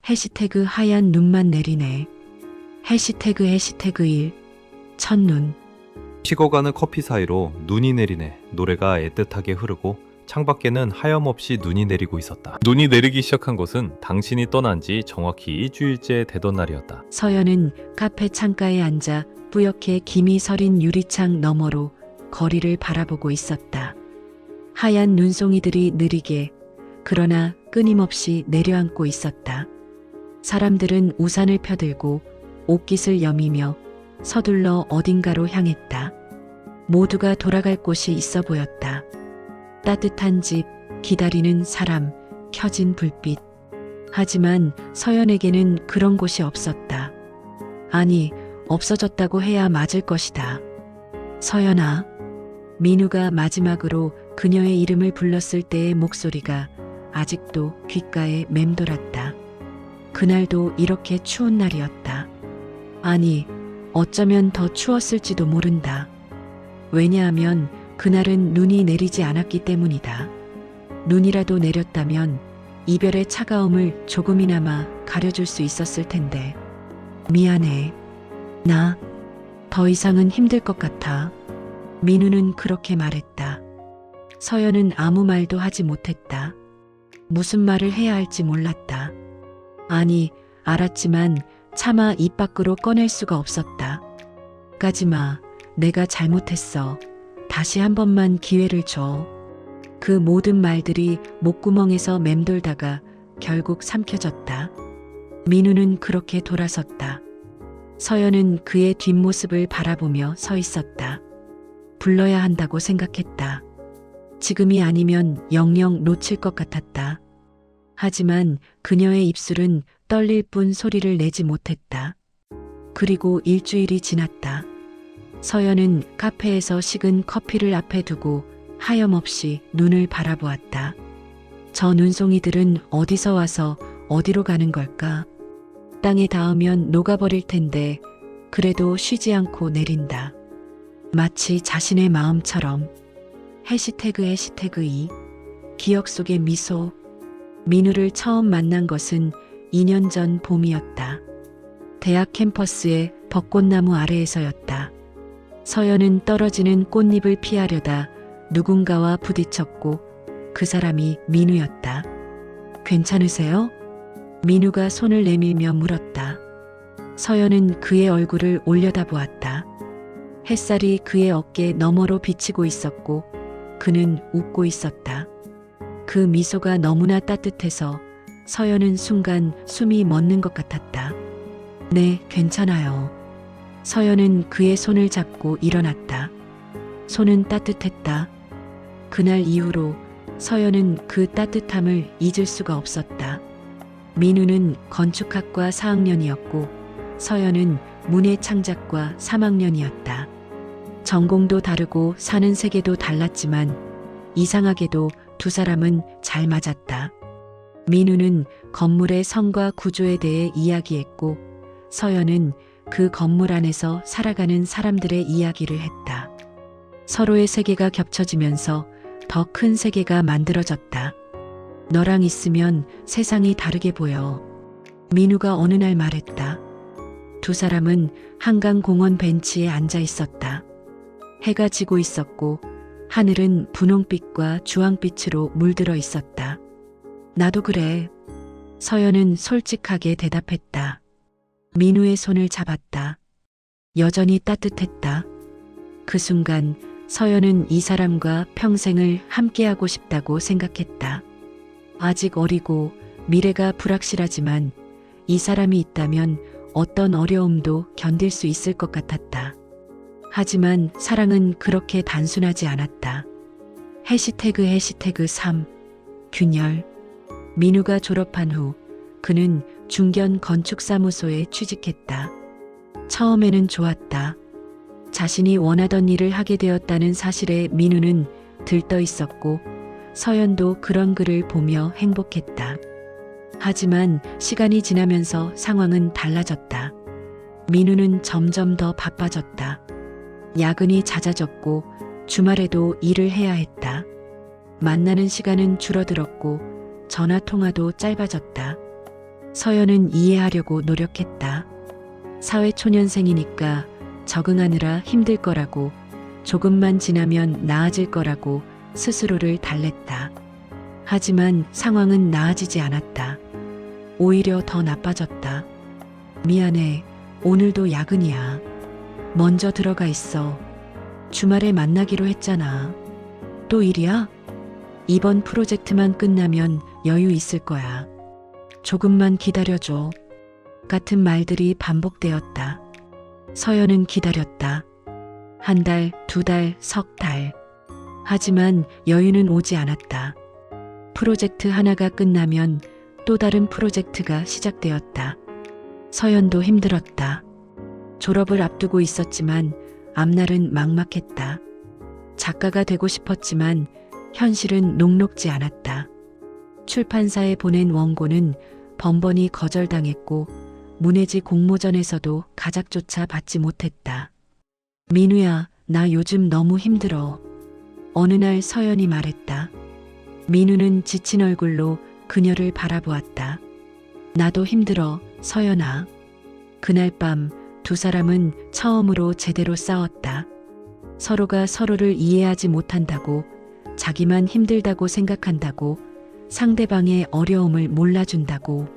해시태그 하얀 눈만 내리네. 해시태그 1. 첫눈. 식어가는 커피 사이로 눈이 내리네 노래가 애틋하게 흐르고 창밖에는 하염없이 눈이 내리고 있었다. 눈이 내리기 시작한 것은 당신이 떠난 지 정확히 일주일째 되던 날이었다. 서연은 카페 창가에 앉아 뿌옇게 김이 서린 유리창 너머로 거리를 바라보고 있었다. 하얀 눈송이들이 느리게 그러나 끊임없이 내려앉고 있었다. 사람들은 우산을 펴들고 옷깃을 여미며 서둘러 어딘가로 향했다. 모두가 돌아갈 곳이 있어 보였다. 따뜻한 집, 기다리는 사람, 켜진 불빛. 하지만 서연에게는 그런 곳이 없었다. 아니, 없어졌다고 해야 맞을 것이다. 서연아. 민우가 마지막으로 그녀의 이름을 불렀을 때의 목소리가 아직도 귓가에 맴돌았다. 그날도 이렇게 추운 날이었다. 아니, 어쩌면 더 추웠을지도 모른다. 왜냐하면 그날은 눈이 내리지 않았기 때문이다. 눈이라도 내렸다면 이별의 차가움을 조금이나마 가려줄 수 있었을 텐데. 미안해. 나 더 이상은 힘들 것 같아. 민우는 그렇게 말했다. 서연은 아무 말도 하지 못했다. 무슨 말을 해야 할지 몰랐다. 아니, 알았지만 차마 입 밖으로 꺼낼 수가 없었다. 가지마. 내가 잘못했어. 다시 한 번만 기회를 줘. 그 모든 말들이 목구멍에서 맴돌다가 결국 삼켜졌다. 민우는 그렇게 돌아섰다. 서연은 그의 뒷모습을 바라보며 서 있었다. 불러야 한다고 생각했다. 지금이 아니면 영영 놓칠 것 같았다. 하지만 그녀의 입술은 떨릴 뿐 소리를 내지 못했다. 그리고 일주일이 지났다. 서연은 카페에서 식은 커피를 앞에 두고 하염없이 눈을 바라보았다. 저 눈송이들은 어디서 와서 어디로 가는 걸까? 땅에 닿으면 녹아버릴 텐데 그래도 쉬지 않고 내린다. 마치 자신의 마음처럼. 해시태그 2. 기억 속의 미소. 민우를 처음 만난 것은 2년 전 봄이었다. 대학 캠퍼스의 벚꽃나무 아래에서였다. 서연은 떨어지는 꽃잎을 피하려다 누군가와 부딪혔고 그 사람이 민우였다. 괜찮으세요? 민우가 손을 내밀며 물었다. 서연은 그의 얼굴을 올려다보았다. 햇살이 그의 어깨 너머로 비치고 있었고 그는 웃고 있었다. 그 미소가 너무나 따뜻해서 서연은 순간 숨이 멎는 것 같았다. 네, 괜찮아요. 서연은 그의 손을 잡고 일어났다. 손은 따뜻했다. 그날 이후로 서연은 그 따뜻함을 잊을 수가 없었다. 민우는 건축학과 4학년이었고 서연은 문해창작과 3학년이었다. 전공도 다르고 사는 세계도 달랐지만 이상하게도 두 사람은 잘 맞았다. 민우는 건물의 성과 구조에 대해 이야기했고 서연은 그 건물 안에서 살아가는 사람들의 이야기를 했다. 서로의 세계가 겹쳐지면서 더 큰 세계가 만들어졌다. 너랑 있으면 세상이 다르게 보여. 민우가 어느 날 말했다. 두 사람은 한강공원 벤치에 앉아 있었다. 해가 지고 있었고 하늘은 분홍빛과 주황빛으로 물들어 있었다. 나도 그래. 서연은 솔직하게 대답했다. 민우의 손을 잡았다. 여전히 따뜻했다. 그 순간 서연은 이 사람과 평생을 함께하고 싶다고 생각했다. 아직 어리고 미래가 불확실하지만 이 사람이 있다면 어떤 어려움도 견딜 수 있을 것 같았다. 하지만 사랑은 그렇게 단순하지 않았다. 해시태그 3. 균열. 민우가 졸업한 후 그는 중견 건축사무소에 취직했다. 처음에는 좋았다. 자신이 원하던 일을 하게 되었다는 사실에 민우는 들떠 있었고 서연도 그런 그를 보며 행복했다. 하지만 시간이 지나면서 상황은 달라졌다. 민우는 점점 더 바빠졌다. 야근이 잦아졌고 주말에도 일을 해야 했다. 만나는 시간은 줄어들었고 전화 통화도 짧아졌다. 서연은 이해하려고 노력했다. 사회초년생이니까 적응하느라 힘들 거라고, 조금만 지나면 나아질 거라고 스스로를 달랬다. 하지만 상황은 나아지지 않았다. 오히려 더 나빠졌다. 미안해. 오늘도 야근이야. 먼저 들어가 있어. 주말에 만나기로 했잖아. 또 일이야? 이번 프로젝트만 끝나면 여유 있을 거야. 조금만 기다려줘. 같은 말들이 반복되었다. 서연은 기다렸다. 한 달, 두 달, 석 달. 하지만 여유는 오지 않았다. 프로젝트 하나가 끝나면 또 다른 프로젝트가 시작되었다. 서연도 힘들었다. 졸업을 앞두고 있었지만 앞날은 막막했다. 작가가 되고 싶었지만 현실은 녹록지 않았다. 출판사에 보낸 원고는 번번이 거절당했고 문해지 공모전에서도 가작조차 받지 못했다. 민우야, 나 요즘 너무 힘들어. 어느 날 서연이 말했다. 민우는 지친 얼굴로 그녀를 바라보았다. 나도 힘들어, 서연아. 그날 밤 두 사람은 처음으로 제대로 싸웠다. 서로가 서로를 이해하지 못한다고, 자기만 힘들다고 생각한다고, 상대방의 어려움을 몰라준다고.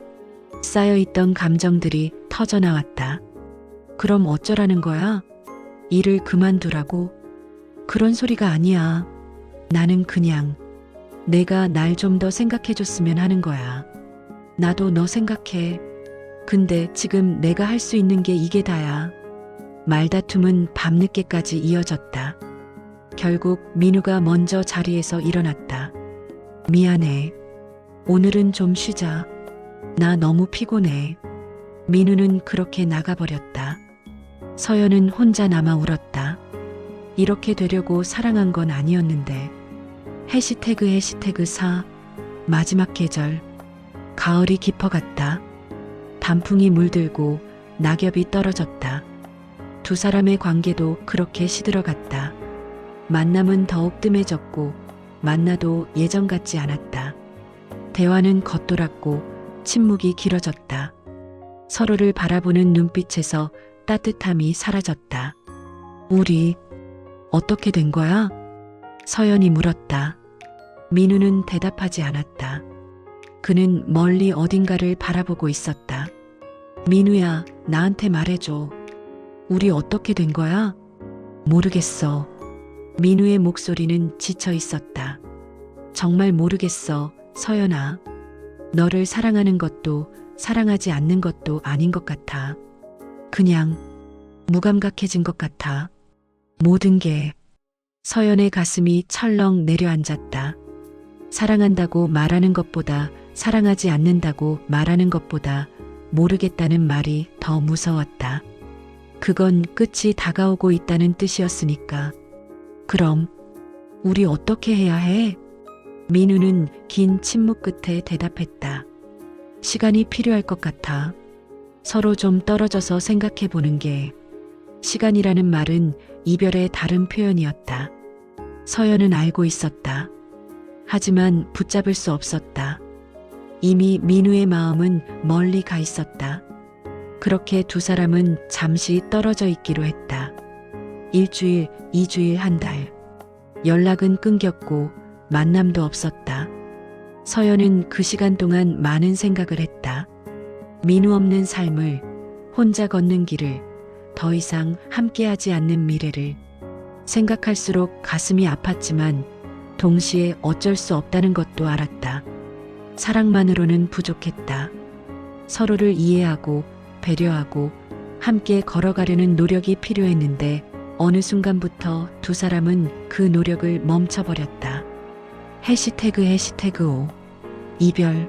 쌓여있던 감정들이 터져나왔다. 그럼 어쩌라는 거야? 일을 그만두라고? 그런 소리가 아니야. 나는 그냥 내가 날 좀 더 생각해줬으면 하는 거야. 나도 너 생각해. 근데 지금 내가 할 수 있는 게 이게 다야. 말다툼은 밤늦게까지 이어졌다. 결국 민우가 먼저 자리에서 일어났다. 미안해. 오늘은 좀 쉬자. 나 너무 피곤해. 민우는 그렇게 나가버렸다. 서연은 혼자 남아 울었다. 이렇게 되려고 사랑한 건 아니었는데. 해시태그 4 마지막 계절. 가을이 깊어갔다. 단풍이 물들고 낙엽이 떨어졌다. 두 사람의 관계도 그렇게 시들어갔다. 만남은 더욱 뜸해졌고 만나도 예전 같지 않았다. 대화는 겉돌았고 침묵이 길어졌다. 서로를 바라보는 눈빛에서 따뜻함이 사라졌다. 우리 어떻게 된 거야? 서연이 물었다. 민우는 대답하지 않았다. 그는 멀리 어딘가를 바라보고 있었다. 민우야, 나한테 말해줘. 우리 어떻게 된 거야? 모르겠어. 민우의 목소리는 지쳐 있었다. 정말 모르겠어, 서연아. 너를 사랑하는 것도 사랑하지 않는 것도 아닌 것 같아. 그냥 무감각해진 것 같아. 모든 게. 서연의 가슴이 철렁 내려앉았다. 사랑한다고 말하는 것보다 사랑하지 않는다고 말하는 것보다 모르겠다는 말이 더 무서웠다. 그건 끝이 다가오고 있다는 뜻이었으니까. 그럼 우리 어떻게 해야 해? 민우는 긴 침묵 끝에 대답했다. 시간이 필요할 것 같아. 서로 좀 떨어져서 생각해 보는 게. 시간이라는 말은 이별의 다른 표현이었다. 서연은 알고 있었다. 하지만 붙잡을 수 없었다. 이미 민우의 마음은 멀리 가 있었다. 그렇게 두 사람은 잠시 떨어져 있기로 했다. 일주일, 2주일, 한 달. 연락은 끊겼고 만남도 없었다. 서연은 그 시간 동안 많은 생각을 했다. 민우 없는 삶을, 혼자 걷는 길을, 더 이상 함께하지 않는 미래를. 생각할수록 가슴이 아팠지만 동시에 어쩔 수 없다는 것도 알았다. 사랑만으로는 부족했다. 서로를 이해하고 배려하고 함께 걸어가려는 노력이 필요했는데 어느 순간부터 두 사람은 그 노력을 멈춰버렸다. 해시태그 5 이별.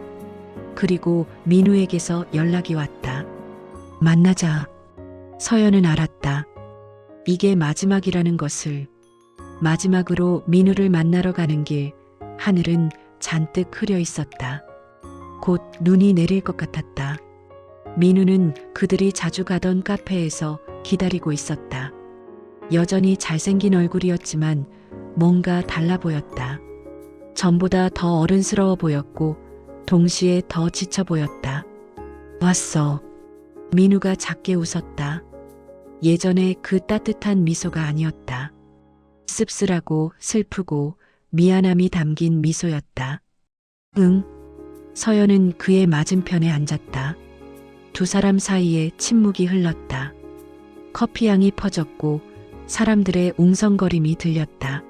그리고 민우에게서 연락이 왔다. 만나자. 서연은 알았다. 이게 마지막이라는 것을. 마지막으로 민우를 만나러 가는 길, 하늘은 잔뜩 흐려 있었다. 곧 눈이 내릴 것 같았다. 민우는 그들이 자주 가던 카페에서 기다리고 있었다. 여전히 잘생긴 얼굴이었지만 뭔가 달라 보였다. 전보다 더 어른스러워 보였고 동시에 더 지쳐 보였다. 왔어. 민우가 작게 웃었다. 예전에 그 따뜻한 미소가 아니었다. 씁쓸하고 슬프고 미안함이 담긴 미소였다. 응. 서연은 그의 맞은편에 앉았다. 두 사람 사이에 침묵이 흘렀다. 커피향이 퍼졌고 사람들의 웅성거림이 들렸다.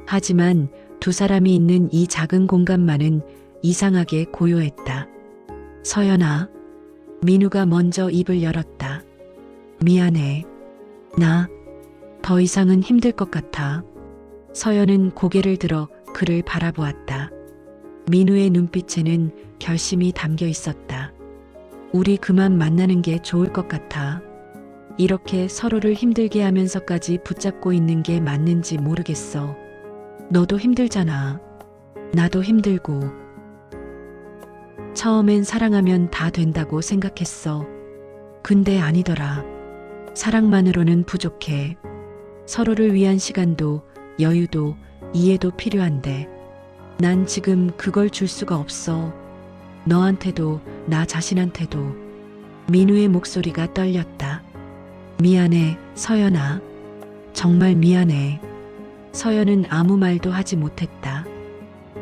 하지만 두 사람이 있는 이 작은 공간만은 이상하게 고요했다. 서연아. 민우가 먼저 입을 열었다. 미안해. 나 더 이상은 힘들 것 같아. 서연은 고개를 들어 그를 바라보았다. 민우의 눈빛에는 결심이 담겨 있었다. 우리 그만 만나는 게 좋을 것 같아. 이렇게 서로를 힘들게 하면서까지 붙잡고 있는 게 맞는지 모르겠어. 너도 힘들잖아. 나도 힘들고. 처음엔 사랑하면 다 된다고 생각했어. 근데 아니더라. 사랑만으로는 부족해. 서로를 위한 시간도 여유도 이해도 필요한데 난 지금 그걸 줄 수가 없어. 너한테도 나 자신한테도. 민우의 목소리가 떨렸다. 미안해, 서연아. 정말 미안해. 서연은 아무 말도 하지 못했다.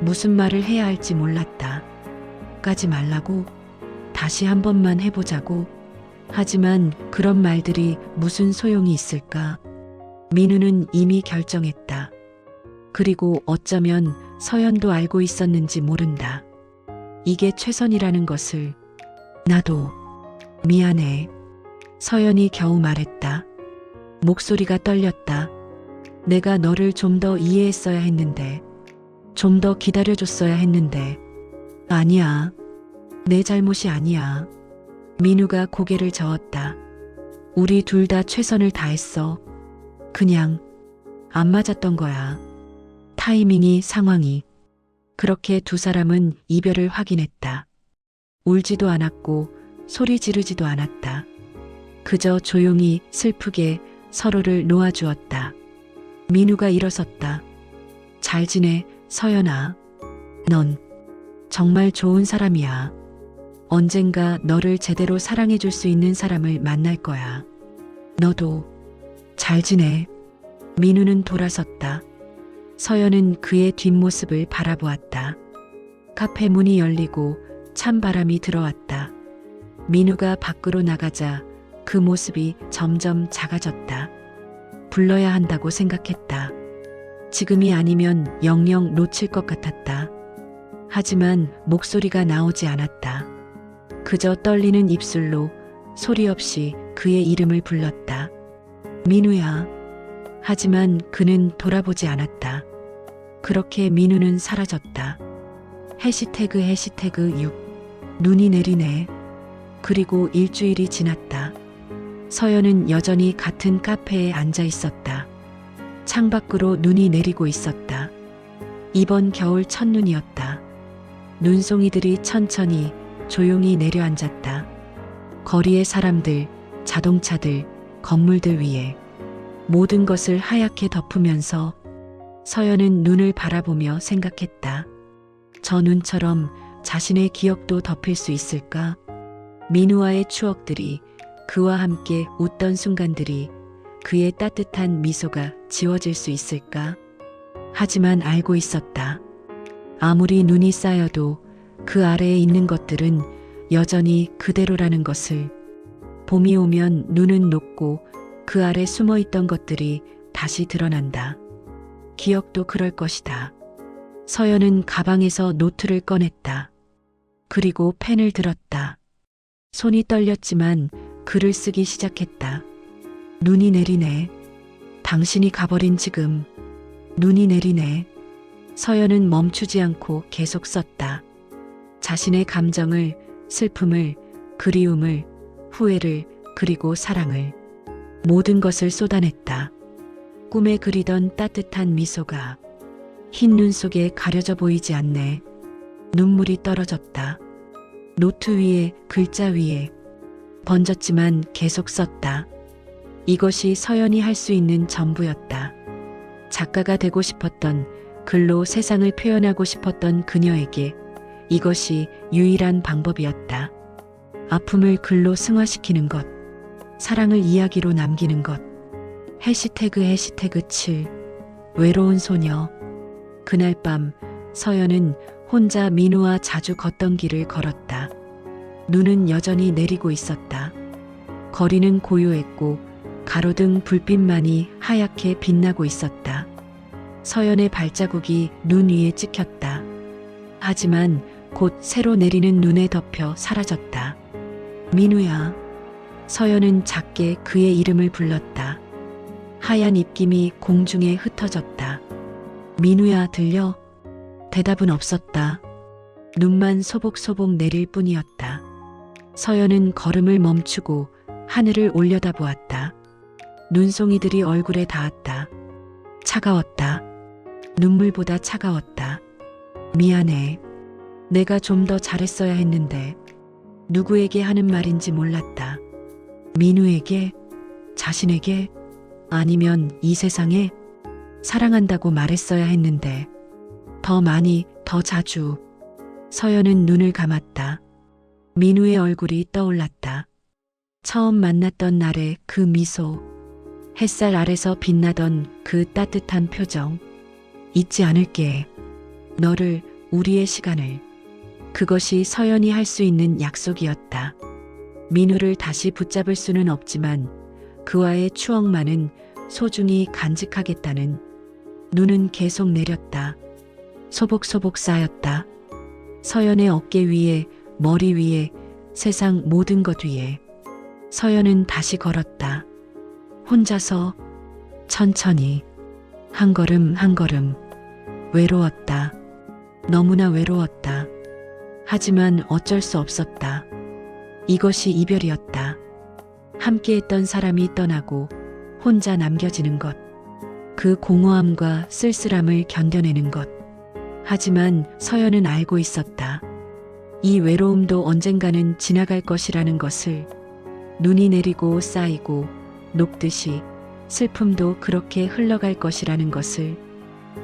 무슨 말을 해야 할지 몰랐다. 까지 말라고? 다시 한 번만 해보자고? 하지만 그런 말들이 무슨 소용이 있을까? 민우는 이미 결정했다. 그리고 어쩌면 서연도 알고 있었는지 모른다. 이게 최선이라는 것을. 나도 미안해. 서연이 겨우 말했다. 목소리가 떨렸다. 내가 너를 좀 더 이해했어야 했는데, 좀 더 기다려줬어야 했는데. 아니야. 내 잘못이 아니야. 민우가 고개를 저었다. 우리 둘 다 최선을 다했어. 그냥 안 맞았던 거야. 타이밍이, 상황이. 그렇게 두 사람은 이별을 확인했다. 울지도 않았고 소리 지르지도 않았다. 그저 조용히 슬프게 서로를 놓아주었다. 민우가 일어섰다. 잘 지내, 서연아. 넌 정말 좋은 사람이야. 언젠가 너를 제대로 사랑해줄 수 있는 사람을 만날 거야. 너도 잘 지내. 민우는 돌아섰다. 서연은 그의 뒷모습을 바라보았다. 카페 문이 열리고 찬바람이 들어왔다. 민우가 밖으로 나가자 그 모습이 점점 작아졌다. 불러야 한다고 생각했다. 지금이 아니면 영영 놓칠 것 같았다. 하지만 목소리가 나오지 않았다. 그저 떨리는 입술로 소리 없이 그의 이름을 불렀다. 민우야. 하지만 그는 돌아보지 않았다. 그렇게 민우는 사라졌다. 해시태그 6. 눈이 내리네. 그리고 일주일이 지났다. 서연은 여전히 같은 카페에 앉아 있었다. 창밖으로 눈이 내리고 있었다. 이번 겨울 첫눈이었다. 눈송이들이 천천히 조용히 내려앉았다. 거리의 사람들, 자동차들, 건물들 위에 모든 것을 하얗게 덮으면서 서연은 눈을 바라보며 생각했다. 저 눈처럼 자신의 기억도 덮일 수 있을까? 민우와의 추억들이, 그와 함께 웃던 순간들이, 그의 따뜻한 미소가 지워질 수 있을까? 하지만 알고 있었다. 아무리 눈이 쌓여도 그 아래에 있는 것들은 여전히 그대로라는 것을. 봄이 오면 눈은 녹고 그 아래 숨어 있던 것들이 다시 드러난다. 기억도 그럴 것이다. 서연은 가방에서 노트를 꺼냈다. 그리고 펜을 들었다. 손이 떨렸지만 글을 쓰기 시작했다. 눈이 내리네. 당신이 가버린 지금. 눈이 내리네. 서연은 멈추지 않고 계속 썼다. 자신의 감정을, 슬픔을, 그리움을, 후회를, 그리고 사랑을. 모든 것을 쏟아냈다. 꿈에 그리던 따뜻한 미소가 흰 눈 속에 가려져 보이지 않네. 눈물이 떨어졌다. 노트 위에, 글자 위에 번졌지만 계속 썼다. 이것이 서연이 할 수 있는 전부였다. 작가가 되고 싶었던, 글로 세상을 표현하고 싶었던 그녀에게 이것이 유일한 방법이었다. 아픔을 글로 승화시키는 것, 사랑을 이야기로 남기는 것. 해시태그 7. 외로운 소녀. 그날 밤 서연은 혼자 민우와 자주 걷던 길을 걸었다. 눈은 여전히 내리고 있었다. 거리는 고요했고 가로등 불빛만이 하얗게 빛나고 있었다. 서연의 발자국이 눈 위에 찍혔다. 하지만 곧 새로 내리는 눈에 덮여 사라졌다. 민우야. 서연은 작게 그의 이름을 불렀다. 하얀 입김이 공중에 흩어졌다. 민우야, 들려? 대답은 없었다. 눈만 소복소복 내릴 뿐이었다. 서연은 걸음을 멈추고 하늘을 올려다보았다. 눈송이들이 얼굴에 닿았다. 차가웠다. 눈물보다 차가웠다. 미안해. 내가 좀 더 잘했어야 했는데. 누구에게 하는 말인지 몰랐다. 민우에게? 자신에게? 아니면 이 세상에? 사랑한다고 말했어야 했는데. 더 많이, 더 자주. 서연은 눈을 감았다. 민우의 얼굴이 떠올랐다. 처음 만났던 날의 그 미소. 햇살 아래서 빛나던 그 따뜻한 표정. 잊지 않을게. 너를, 우리의 시간을. 그것이 서연이 할 수 있는 약속이었다. 민우를 다시 붙잡을 수는 없지만 그와의 추억만은 소중히 간직하겠다는. 눈은 계속 내렸다. 소복소복 쌓였다. 서연의 어깨 위에, 머리 위에, 세상 모든 것 위에. 서연은 다시 걸었다. 혼자서, 천천히, 한 걸음 한 걸음. 외로웠다. 너무나 외로웠다. 하지만 어쩔 수 없었다. 이것이 이별이었다. 함께했던 사람이 떠나고 혼자 남겨지는 것. 그 공허함과 쓸쓸함을 견뎌내는 것. 하지만 서연은 알고 있었다. 이 외로움도 언젠가는 지나갈 것이라는 것을. 눈이 내리고 쌓이고 녹듯이 슬픔도 그렇게 흘러갈 것이라는 것을.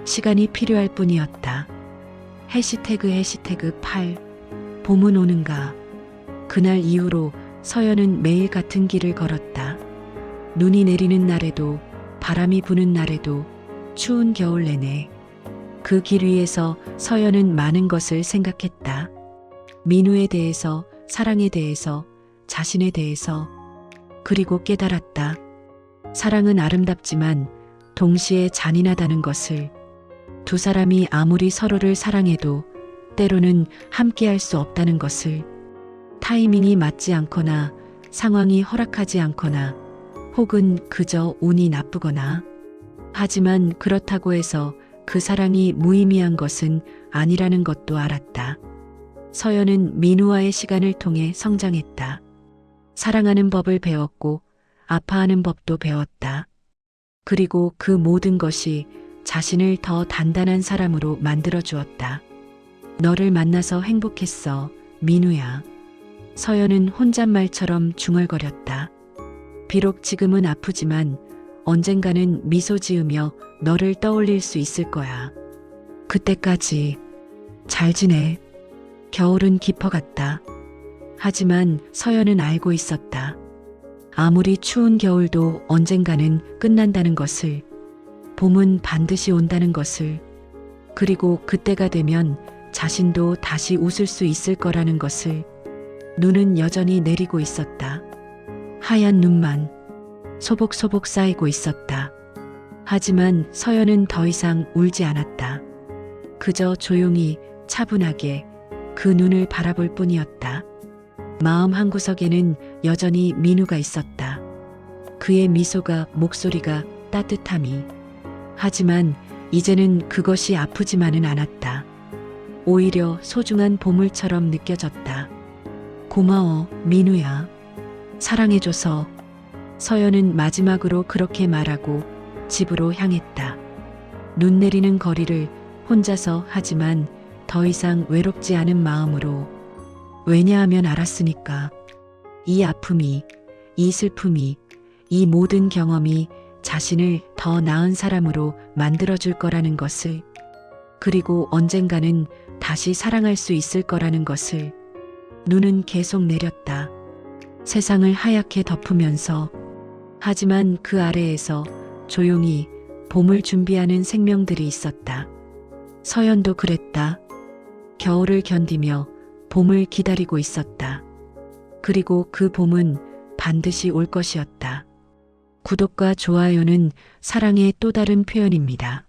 시간이 필요할 뿐이었다. 해시태그 8. 봄은 오는가. 그날 이후로 서연은 매일 같은 길을 걸었다. 눈이 내리는 날에도, 바람이 부는 날에도, 추운 겨울 내내. 그 길 위에서 서연은 많은 것을 생각했다. 민우에 대해서, 사랑에 대해서, 자신에 대해서. 그리고 깨달았다. 사랑은 아름답지만 동시에 잔인하다는 것을. 두 사람이 아무리 서로를 사랑해도 때로는 함께할 수 없다는 것을. 타이밍이 맞지 않거나 상황이 허락하지 않거나 혹은 그저 운이 나쁘거나. 하지만 그렇다고 해서 그 사랑이 무의미한 것은 아니라는 것도 알았다. 서연은 민우와의 시간을 통해 성장했다. 사랑하는 법을 배웠고 아파하는 법도 배웠다. 그리고 그 모든 것이 자신을 더 단단한 사람으로 만들어 주었다. 너를 만나서 행복했어, 민우야. 서연은 혼잣말처럼 중얼거렸다. 비록 지금은 아프지만 언젠가는 미소 지으며 너를 떠올릴 수 있을 거야. 그때까지 잘 지내. 겨울은 깊어갔다. 하지만 서연은 알고 있었다. 아무리 추운 겨울도 언젠가는 끝난다는 것을. 봄은 반드시 온다는 것을. 그리고 그때가 되면 자신도 다시 웃을 수 있을 거라는 것을. 눈은 여전히 내리고 있었다. 하얀 눈만 소복소복 쌓이고 있었다. 하지만 서연은 더 이상 울지 않았다. 그저 조용히 차분하게 그 눈을 바라볼 뿐이었다. 마음 한구석에는 여전히 민우가 있었다. 그의 미소가, 목소리가, 따뜻함이. 하지만 이제는 그것이 아프지만은 않았다. 오히려 소중한 보물처럼 느껴졌다. 고마워, 민우야. 사랑해줘서. 서연은 마지막으로 그렇게 말하고 집으로 향했다. 눈 내리는 거리를 혼자서, 하지만 더 이상 외롭지 않은 마음으로. 왜냐하면 알았으니까. 이 아픔이, 이 슬픔이, 이 모든 경험이 자신을 더 나은 사람으로 만들어줄 거라는 것을. 그리고 언젠가는 다시 사랑할 수 있을 거라는 것을. 눈은 계속 내렸다. 세상을 하얗게 덮으면서. 하지만 그 아래에서 조용히 봄을 준비하는 생명들이 있었다. 서연도 그랬다. 겨울을 견디며 봄을 기다리고 있었다. 그리고 그 봄은 반드시 올 것이었다. 구독과 좋아요는 사랑의 또 다른 표현입니다.